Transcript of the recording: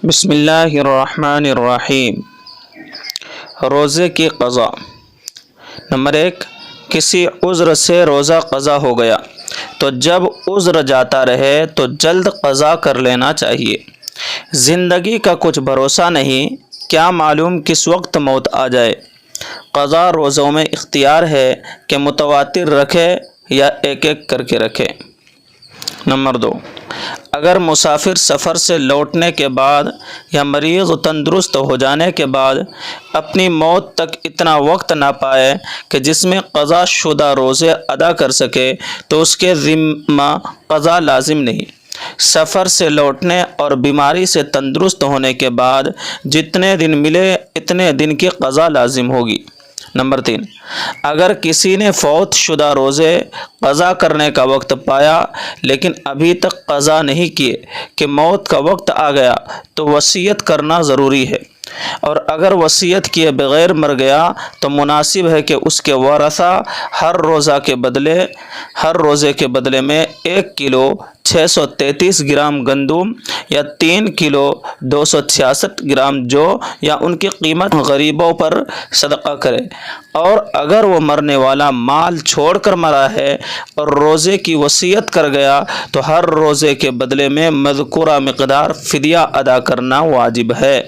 بسم اللہ الرحمن الرحیم۔ روزے کی قضا۔ نمبر 1، کسی عذر سے روزہ قضا ہو گیا تو جب عذر جاتا رہے تو جلد قضا کر لینا چاہیے۔ زندگی کا کچھ بھروسہ نہیں، کیا معلوم کس وقت موت آ جائے۔ قضا روزوں میں اختیار ہے کہ متواتر رکھے یا ایک ایک کر کے رکھے۔ نمبر 2، اگر مسافر سفر سے لوٹنے کے بعد یا مریض تندرست ہو جانے کے بعد اپنی موت تک اتنا وقت نہ پائے کہ جس میں قضا شدہ روزے ادا کر سکے تو اس کے ذمہ قضا لازم نہیں۔ سفر سے لوٹنے اور بیماری سے تندرست ہونے کے بعد جتنے دن ملے اتنے دن کی قضا لازم ہوگی۔ نمبر 3، اگر کسی نے فوت شدہ روزے قضا کرنے کا وقت پایا لیکن ابھی تک قضا نہیں کیے کہ موت کا وقت آ گیا تو وصیت کرنا ضروری ہے، اور اگر وصیت کیے بغیر مر گیا تو مناسب ہے کہ اس کے ورثہ ہر روزے کے بدلے میں 1 کلو 633 گرام گندم یا 3 کلو 266 گرام جو یا ان کی قیمت غریبوں پر صدقہ کرے، اور اگر وہ مرنے والا مال چھوڑ کر مرا ہے اور روزے کی وصیت کر گیا تو ہر روزے کے بدلے میں مذکورہ مقدار فدیہ ادا کرنا واجب ہے۔